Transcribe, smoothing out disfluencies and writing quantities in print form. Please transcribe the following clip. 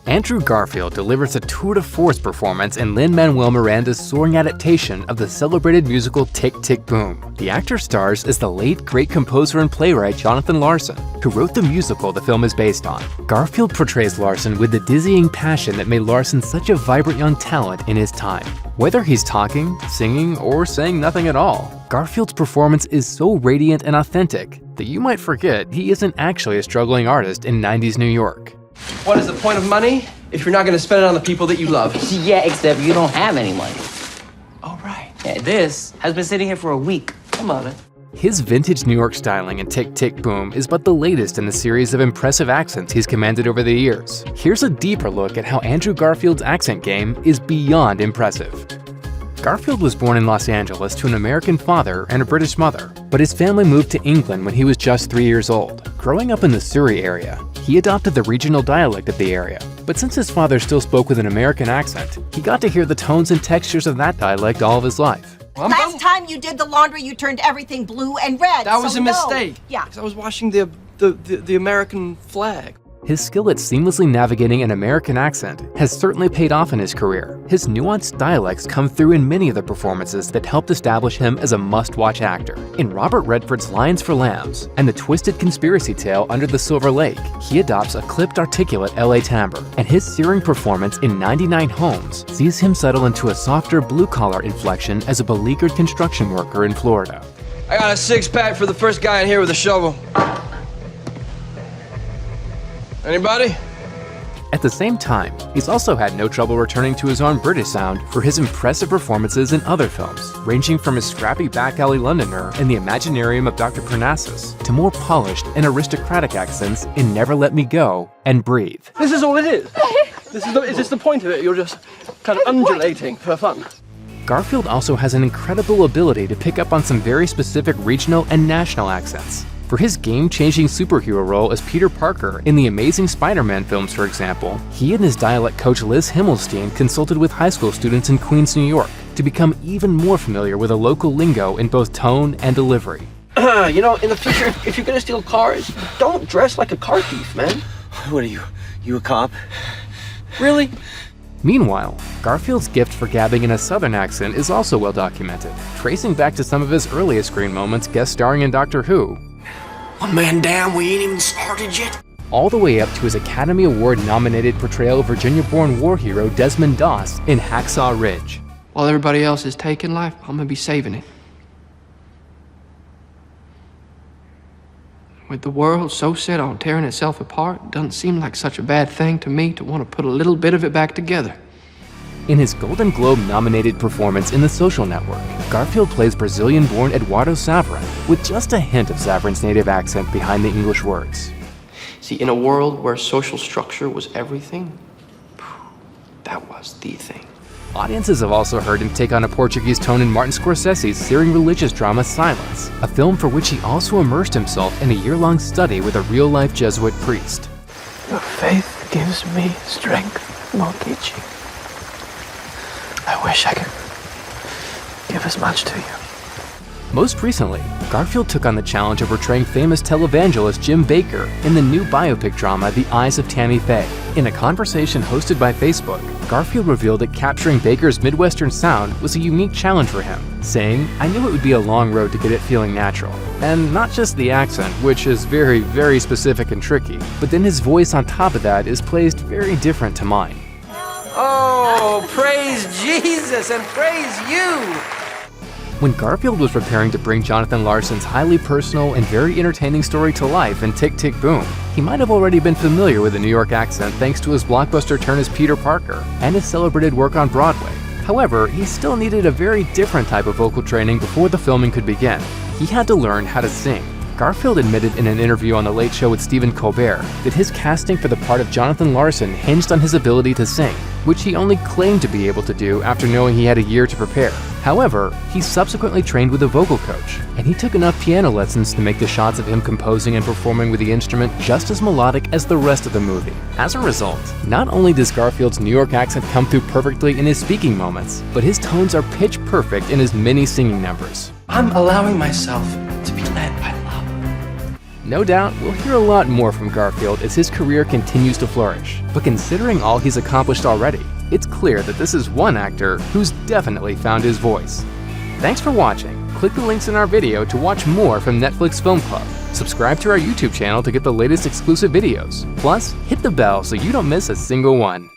Andrew Garfield delivers a tour de force performance in Lin-Manuel Miranda's soaring adaptation of the celebrated musical Tick, Tick, Boom. The actor stars as the late great composer and playwright Jonathan Larson, who wrote the musical the film is based on. Garfield portrays Larson with the dizzying passion that made Larson such a vibrant young talent in his time. Whether he's talking, singing, or saying nothing at all, Garfield's performance is so radiant and authentic that you might forget he isn't actually a struggling artist in 90s New York. What is the point of money if you're not going to spend it on the people that you love? Yeah, except you don't have any money. Oh, right. Yeah, this has been sitting here for a week. Come on. His vintage New York styling in Tick, Tick, Boom is but the latest in the series of impressive accents he's commanded over the years. Here's a deeper look at how Andrew Garfield's accent game is beyond impressive. Garfield was born in Los Angeles to an American father and a British mother, but his family moved to England when he was just 3 years old. Growing up in the Surrey area, he adopted the regional dialect of the area, but since his father still spoke with an American accent, he got to hear the tones and textures of that dialect all of his life. Last time you did the laundry, you turned everything blue and red. That was a mistake. Yeah. 'Cause I was washing the American flag. His skill at seamlessly navigating an American accent has certainly paid off in his career. His nuanced dialects come through in many of the performances that helped establish him as a must-watch actor. In Robert Redford's Lions for Lambs and the twisted conspiracy tale Under the Silver Lake, he adopts a clipped, articulate LA timbre, and his searing performance in 99 Homes sees him settle into a softer blue-collar inflection as a beleaguered construction worker in Florida. I got a six-pack for the first guy in here with a shovel. Anybody? At the same time, he's also had no trouble returning to his own British sound for his impressive performances in other films, ranging from his scrappy back alley Londoner in The Imaginarium of Dr. Parnassus to more polished and aristocratic accents in Never Let Me Go and Breathe. This is all it is. Is this the point of it? You're just kind of undulating for fun. Garfield also has an incredible ability to pick up on some very specific regional and national accents. For his game-changing superhero role as Peter Parker in the Amazing Spider-Man films, for example, he and his dialect coach Liz Himmelstein consulted with high school students in Queens, New York, to become even more familiar with a local lingo in both tone and delivery. You know, in the future, if you're gonna steal cars, don't dress like a car thief, man. What are you? You a cop? Really? Meanwhile, Garfield's gift for gabbing in a southern accent is also well documented, tracing back to some of his earliest screen moments guest starring in Doctor Who. One man down, we ain't even started yet. All the way up to his Academy Award-nominated portrayal of Virginia-born war hero Desmond Doss in Hacksaw Ridge. While everybody else is taking life, I'm gonna be saving it. With the world so set on tearing itself apart, it doesn't seem like such a bad thing to me to want to put a little bit of it back together. In his Golden Globe-nominated performance in The Social Network, Garfield plays Brazilian-born Eduardo Savran, with just a hint of Savran's native accent behind the English words. See, in a world where social structure was everything, that was the thing. Audiences have also heard him take on a Portuguese tone in Martin Scorsese's searing religious drama Silence, a film for which he also immersed himself in a year-long study with a real-life Jesuit priest. Your faith gives me strength, Mokichi. I wish I could give as much to you. Most recently, Garfield took on the challenge of portraying famous televangelist Jim Bakker in the new biopic drama The Eyes of Tammy Faye. In a conversation hosted by Facebook, Garfield revealed that capturing Bakker's Midwestern sound was a unique challenge for him, saying, "I knew it would be a long road to get it feeling natural. And not just the accent, which is very, very specific and tricky, but then his voice on top of that is placed very different to mine." Oh, praise Jesus and praise you! When Garfield was preparing to bring Jonathan Larson's highly personal and very entertaining story to life in Tick, Tick, Boom, he might have already been familiar with the New York accent thanks to his blockbuster turn as Peter Parker and his celebrated work on Broadway. However, he still needed a very different type of vocal training before the filming could begin. He had to learn how to sing. Garfield admitted in an interview on The Late Show with Stephen Colbert that his casting for the part of Jonathan Larson hinged on his ability to sing, which he only claimed to be able to do after knowing he had a year to prepare. However, he subsequently trained with a vocal coach, and he took enough piano lessons to make the shots of him composing and performing with the instrument just as melodic as the rest of the movie. As a result, not only does Garfield's New York accent come through perfectly in his speaking moments, but his tones are pitch perfect in his many singing numbers. I'm allowing myself to be led by love. No doubt, we'll hear a lot more from Garfield as his career continues to flourish. But considering all he's accomplished already, it's clear that this is one actor who's definitely found his voice. Thanks for watching. Click the links in our video to watch more from Netflix Film Club. Subscribe to our YouTube channel to get the latest exclusive videos. Plus, hit the bell so you don't miss a single one.